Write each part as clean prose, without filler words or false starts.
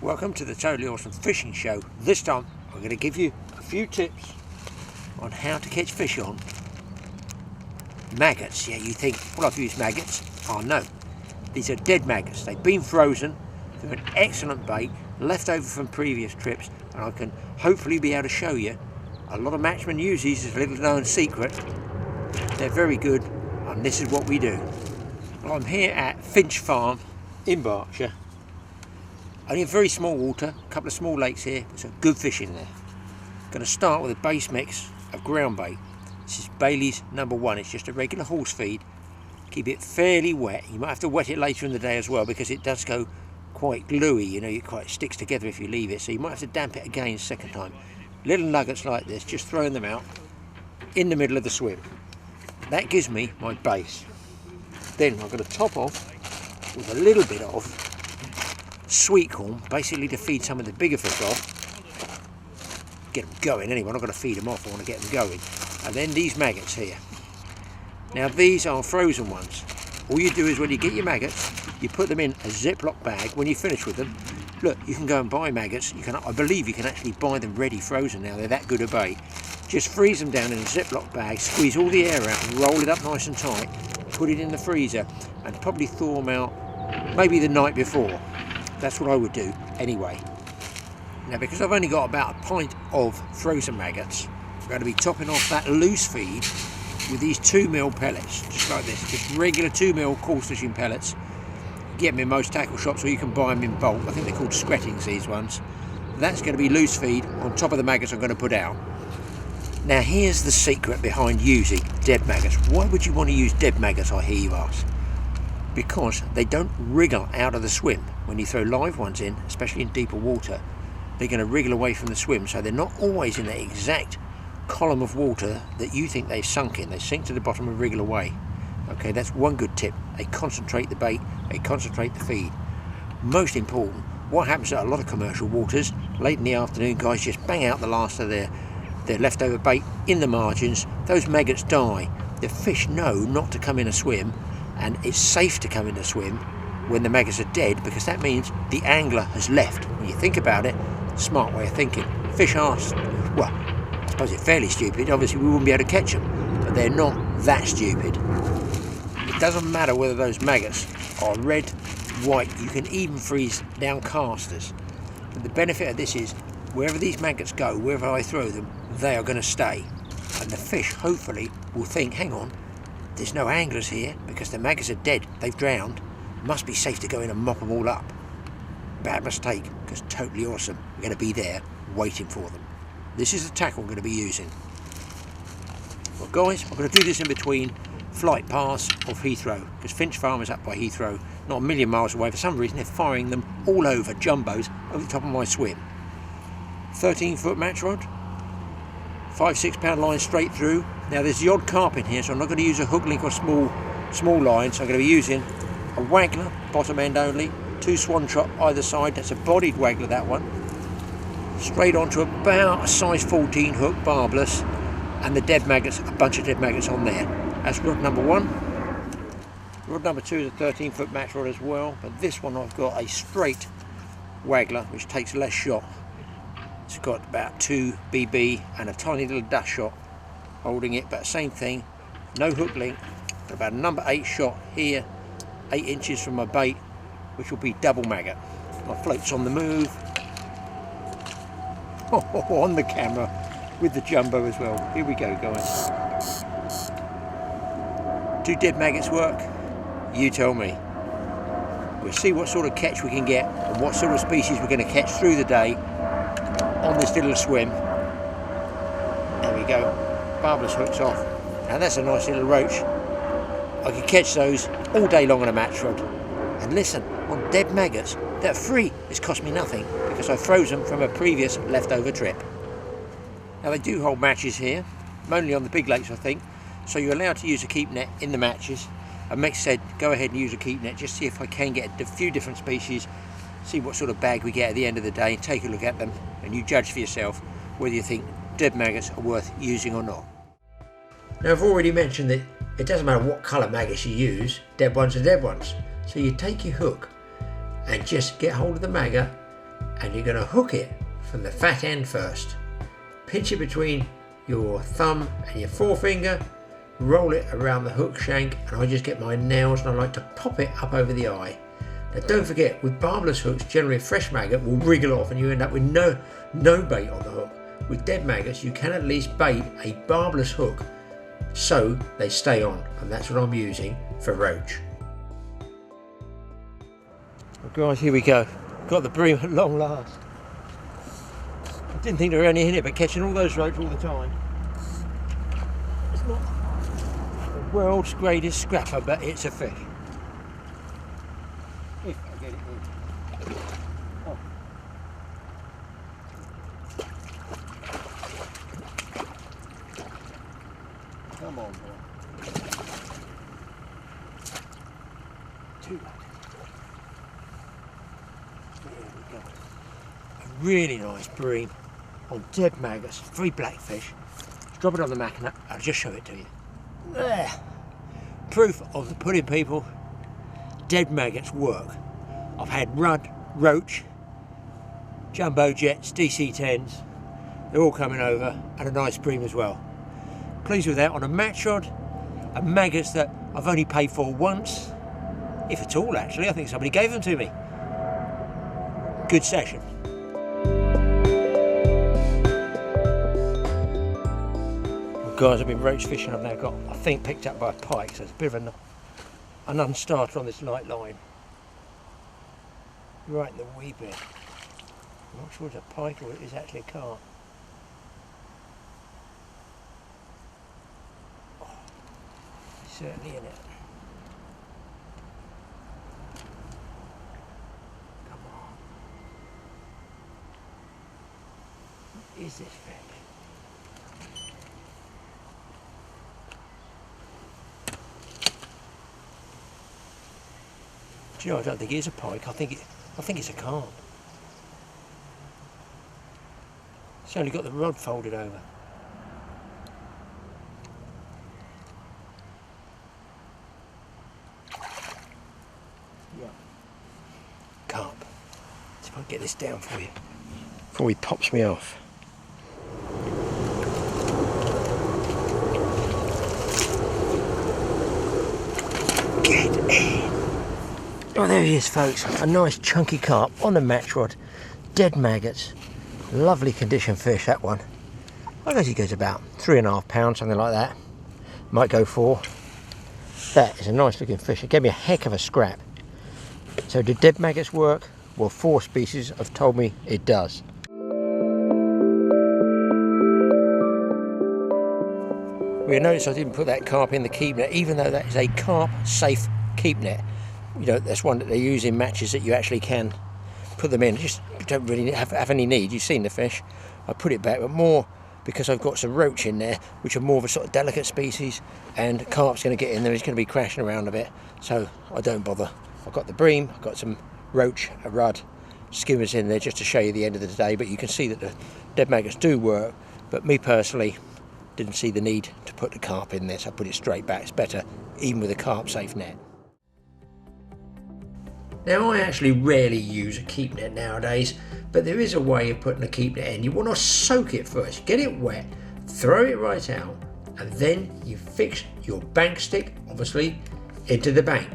Welcome to the Totally Awesome Fishing Show. This time I'm going to give you a few tips on how to catch fish on maggots. Yeah, you think, well, I've used maggots. Oh no, these are dead maggots. They've been frozen. They're an excellent bait, left over from previous trips, and I can hopefully be able to show you. A lot of matchmen use these as a little known secret. They're very good, and this is what we do. Well, I'm here at Finch Farm in Berkshire. Only a very small water, a couple of small lakes here, with some good fish in there. Going to start with a base mix of ground bait. This is Bailey's #1. It's just a regular horse feed. Keep it fairly wet. You might have to wet it later in the day as well because it does go quite gluey. You know, it quite sticks together if you leave it. So you might have to damp it again a second time. Little nuggets like this, just throwing them out in the middle of the swim. That gives me my base. Then I'm going to top off with a little bit of sweet corn, basically to feed some of the bigger fish off. Get them going anyway. I'm not going to feed them off, I want to get them going. And then these maggots here. Now these are frozen ones. All you do is when you get your maggots, you put them in a Ziploc bag. When you finish with them, look, you can go and buy maggots. You can, I believe you can actually buy them ready frozen now. They're that good a bait. Just freeze them down in a Ziploc bag, squeeze all the air out and roll it up nice and tight. Put it in the freezer and probably thaw them out maybe the night before. That's what I would do anyway. Now because I've only got about a pint of frozen maggots, I'm going to be topping off that loose feed with these 2mm pellets, just like this, just regular 2mm coarse fishing pellets. You get them in most tackle shops or you can buy them in bulk. I think they're called Screttings, these ones. That's going to be loose feed on top of the maggots I'm going to put out. Now here's the secret behind using dead maggots. Why would you want to use dead maggots, I hear you ask? Because they don't wriggle out of the swim. When you throw live ones in, especially in deeper water, they're going to wriggle away from the swim, so they're not always in the exact column of water that you think they've sunk in. They sink to the bottom and wriggle away. Okay, that's one good tip. They concentrate the bait, they concentrate the feed. Most important, what happens at a lot of commercial waters, late in the afternoon, guys just bang out the last of their leftover bait in the margins. Those maggots die. The fish know not to come in a swim, and it's safe to come in a swim when the maggots are dead, because that means the angler has left. When you think about it, smart way of thinking. Fish are, well, I suppose it's fairly stupid. Obviously we wouldn't be able to catch them, but they're not that stupid. It doesn't matter whether those maggots are red, white, you can even freeze down casters. But the benefit of this is, wherever these maggots go, wherever I throw them, they are going to stay. And the fish hopefully will think, hang on, there's no anglers here because the maggots are dead, they've drowned. Must be safe to go in and mop them all up. Bad mistake, because Totally Awesome, we're going to be there waiting for them. This is the tackle I'm going to be using. Well guys, I'm going to do this in between flight paths of Heathrow, because Finch Farm is up by Heathrow, not a million miles away. For some reason they're firing them all over, jumbos, over the top of my swim. 13-foot match rod, 5-6 pound line straight through. Now there's the odd carp in here, so I'm not going to use a hook link or small line, so I'm going to be using a waggler, bottom end only, 2 swan trap either side. That's a bodied waggler, that one. Straight onto about a size 14 hook, barbless, and the dead maggots, a bunch of dead maggots on there. That's rod #1. Rod #2 is a 13-foot match rod as well, but this one I've got a straight waggler, which takes less shot. It's got about 2 BB and a tiny little dash shot holding it, but same thing, no hook link. About a #8 shot here, 8 inches from my bait, which will be double maggot. My float's on the move. On the camera with the jumbo as well. Here we go, guys. Do dead maggots work? You tell me. We'll see what sort of catch we can get and what sort of species we're going to catch through the day on this little swim. There we go. Barbless hooks off. And that's a nice little roach. I could catch those all day long on a match rod. And listen, on dead maggots, they're free. It's cost me nothing because I froze them from a previous leftover trip. Now they do hold matches here, only on the big lakes I think, so you're allowed to use a keep net in the matches. And Mick said go ahead and use a keep net, just see if I can get a few different species, see what sort of bag we get at the end of the day, take a look at them and you judge for yourself whether you think dead maggots are worth using or not. Now I've already mentioned that it doesn't matter what colour maggots you use, dead ones are dead ones. So you take your hook and just get hold of the maggot and you're going to hook it from the fat end first. Pinch it between your thumb and your forefinger, roll it around the hook shank, and I just get my nails and I like to pop it up over the eye. Now don't forget, with barbless hooks, generally a fresh maggot will wriggle off and you end up with no bait on the hook. With dead maggots, you can at least bait a barbless hook so they stay on, and that's what I'm using for roach. Well guys, here we go. Got the bream at long last. I didn't think there were any in it, but catching all those roach all the time. It's not the world's greatest scrapper, but it's a fish. If I get it in. Oh. Come on, boy. Too bad. There we go. A really nice bream on dead maggots, 3 blackfish. Drop it on the mackerel, I'll just show it to you. There. Proof of the pudding, people. Dead maggots work. I've had rudd, roach, jumbo jets, DC-10s. They're all coming over, and a nice bream as well. Pleased with that on a match rod, and maggots that I've only paid for once, if at all actually. I think somebody gave them to me. Good session. Well, guys, I've been roach fishing. I've now got, I think, picked up by a pike, so it's a bit of a non-starter on this light line. Right in the wee bit. I'm not sure it's a pike or it is actually a carp. Oh, he's certainly in it. Come on. What is this fish? Do you know, I don't think it is a pike. I think it's a carp. It's only got the rod folded over. Yeah. Carp. Let's see if I can get this down for you before he pops me off. Get in. Oh, there he is, folks. A nice chunky carp on the match rod. Dead maggots. Lovely condition fish, that one. I guess he goes about 3.5 pounds, something like that. Might go 4. That is a nice looking fish. It gave me a heck of a scrap. So did dead maggots work? Well, 4 species have told me it does. You'll notice I didn't put that carp in the keep net, even though that is a carp safe keep net. You know, that's one that they use in matches that you actually can put them in. Just don't really have any need. You've seen the fish. I put it back, but more because I've got some roach in there, which are more of a sort of delicate species, and carp's going to get in there. He's going to be crashing around a bit, so I don't bother. I've got the bream, I've got some roach, a rudd, skimmers in there just to show you the end of the day, but you can see that the dead maggots do work, but me personally didn't see the need to put the carp in there, so I put it straight back. It's better even with a carp safe net. Now, I actually rarely use a keep net nowadays, but there is a way of putting a keep net in. You want to soak it first, get it wet, throw it right out, and then you fix your bank stick, obviously, into the bank.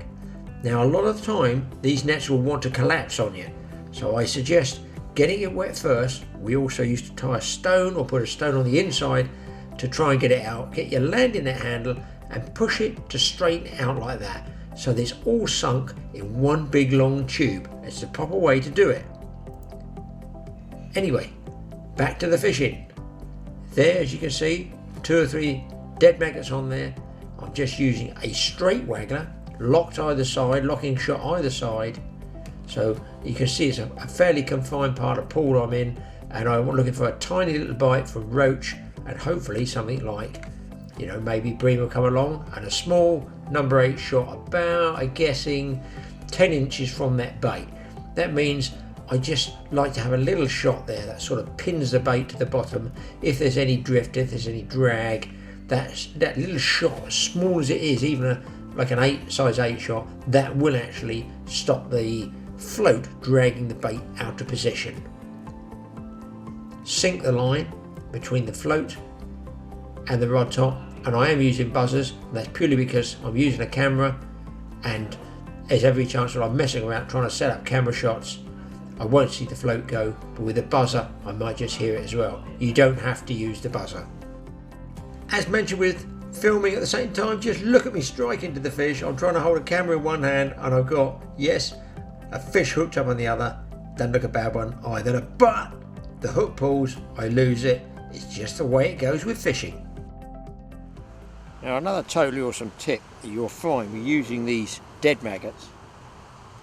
Now, a lot of the time, these nets will want to collapse on you, so I suggest getting it wet first. We also used to tie a stone or put a stone on the inside to try and get it out. Get your landing net handle and push it to straighten it out like that, so that it's all sunk in one big long tube. It's the proper way to do it. Anyway, back to the fishing. There, as you can see, 2 or 3 dead maggots on there. I'm just using a straight waggler, locked either side, locking shot either side. So you can see it's a fairly confined part of pool I'm in, and I'm looking for a tiny little bite from roach, and hopefully something like, you know, maybe bream will come along, and a small number 8 shot about, I'm guessing, 10 inches from that bait. That means I just like to have a little shot there that sort of pins the bait to the bottom. If there's any drift, if there's any drag, that little shot, as small as it is, even like an size 8 shot, that will actually stop the float dragging the bait out of position. sync the line between the float and the rod top, and I am using buzzers, and that's purely because I'm using a camera and there's every chance that I'm messing around trying to set up camera shots, I won't see the float go, but with a buzzer I might just hear it as well. You don't have to use the buzzer. As mentioned with filming at the same time, just look at me strike into the fish. I'm trying to hold a camera in one hand and I've got, yes, a fish hooked up on the other. Doesn't look a bad one either, but the hook pulls, I lose it. It's just the way it goes with fishing. Now another totally awesome tip that you'll find with using these dead maggots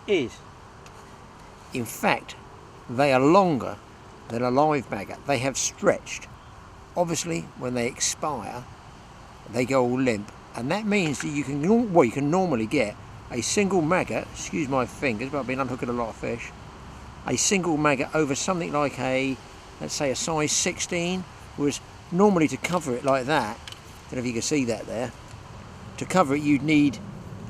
is, in fact, they are longer than a live maggot. They have stretched. Obviously, when they expire, they go all limp, and that means that you can normally get a single maggot, excuse my fingers, but I've been unhooking a lot of fish, a single maggot over something like a, let's say a size 16, whereas normally to cover it like that, I don't know if you can see that there, to cover it you'd need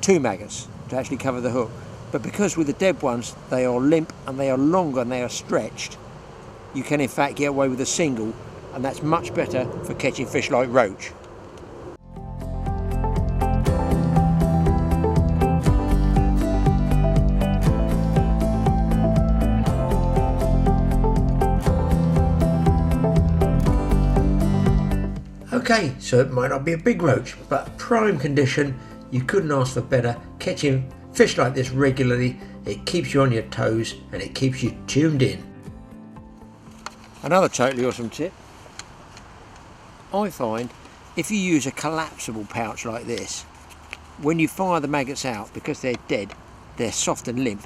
2 maggots to actually cover the hook. But because with the dead ones they are limp and they are longer and they are stretched, you can in fact get away with a single, and that's much better for catching fish like roach. Okay, so it might not be a big roach, but prime condition, you couldn't ask for better. Catching fish like this regularly, it keeps you on your toes and it keeps you tuned in. Another totally awesome tip, I find if you use a collapsible pouch like this, when you fire the maggots out, because they're dead, they're soft and limp,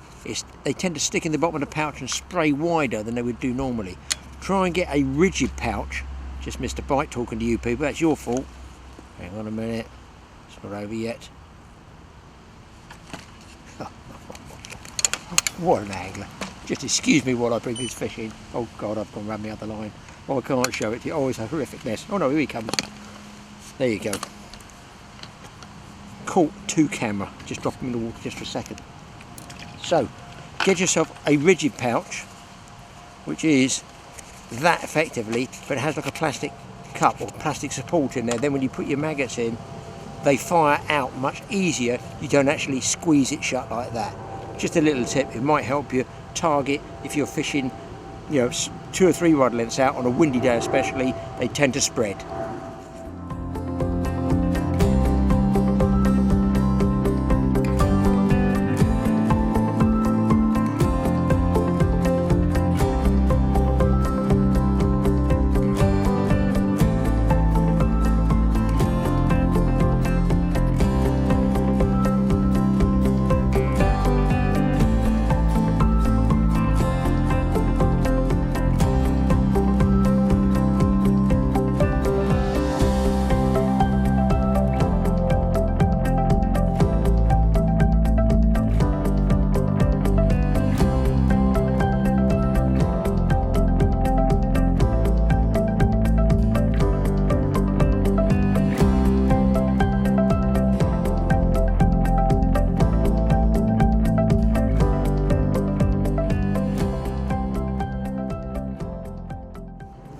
they tend to stick in the bottom of the pouch and spray wider than they would do normally. Try and get a rigid pouch. Just missed a bite talking to you people, that's your fault. Hang on a minute, it's not over yet. What an angler. Just excuse me while I bring this fish in. Oh God, I've gone round the other line. Oh, I can't show it to you. Oh, it's a horrific mess. Oh no, here he comes. There you go. Caught 2 camera. Just dropped him in the water just for a second. So, get yourself a rigid pouch, which is that effectively, but it has like a plastic cup or plastic support in there. Then when you put your maggots in, they fire out much easier. You don't actually squeeze it shut like that. Just a little tip, it might help you target if you're fishing, you know, 2 or 3 rod lengths out on a windy day especially. They tend to spread.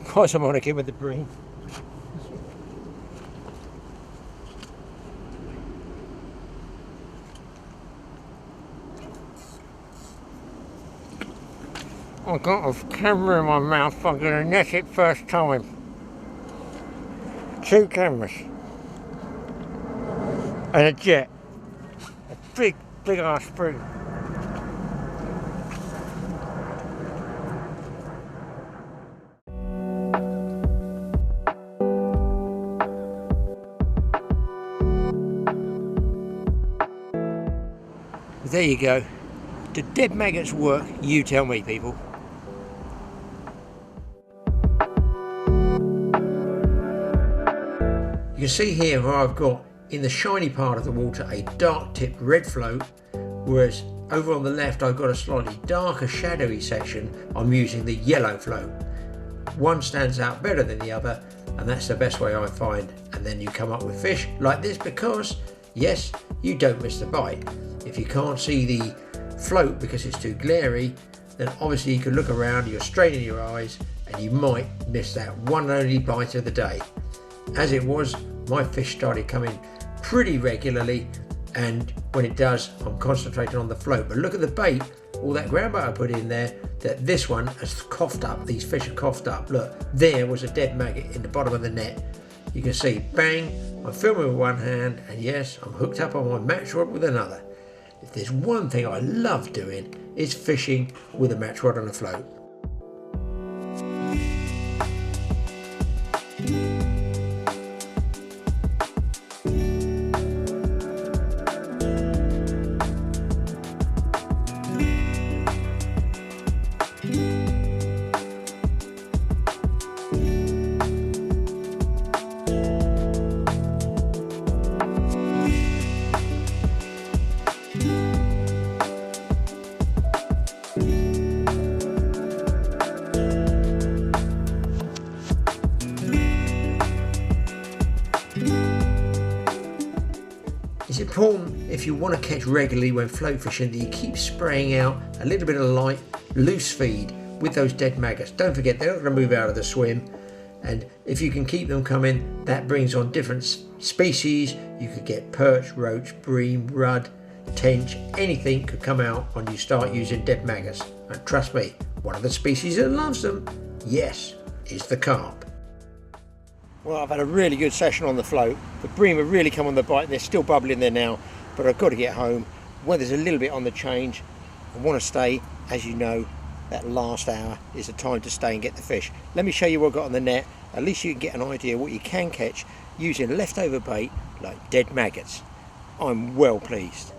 Quite some on again with the bream. I got a camera in my mouth, I'm going to net it first time. 2 cameras. And a jet. A big ass bream. There you go. Do dead maggots work? You tell me, people. You can see here where I've got in the shiny part of the water a dark tipped red float, whereas over on the left I've got a slightly darker shadowy section. I'm using the yellow float. One stands out better than the other, and that's the best way I find. And then you come up with fish like this because, yes, you don't miss the bite. If you can't see the float because it's too glary, then obviously you can look around, you're straining your eyes, and you might miss that one and only bite of the day. As it was, my fish started coming pretty regularly, and when it does, I'm concentrating on the float. But look at the bait, all that ground bait I put in there, that this one has coughed up. These fish are coughed up. Look, there was a dead maggot in the bottom of the net. You can see, bang, I'm filming with one hand, and yes, I'm hooked up on my match rod with another. If there's one thing I love doing, it's fishing with a match rod on a float. It's important, if you want to catch regularly when float fishing, that you keep spraying out a little bit of light, loose feed with those dead maggots. Don't forget, they're not going to move out of the swim, and if you can keep them coming, that brings on different species. You could get perch, roach, bream, rudd, tench, anything could come out when you start using dead maggots. And trust me, one of the species that loves them, yes, is the carp. Well, I've had a really good session on the float. The bream have really come on the bite. They're still bubbling there now, but I've got to get home. Weather's a little bit on the change. I want to stay, as you know, that last hour is the time to stay and get the fish. Let me show you what I've got on the net. At least you can get an idea what you can catch using leftover bait like dead maggots. I'm well pleased.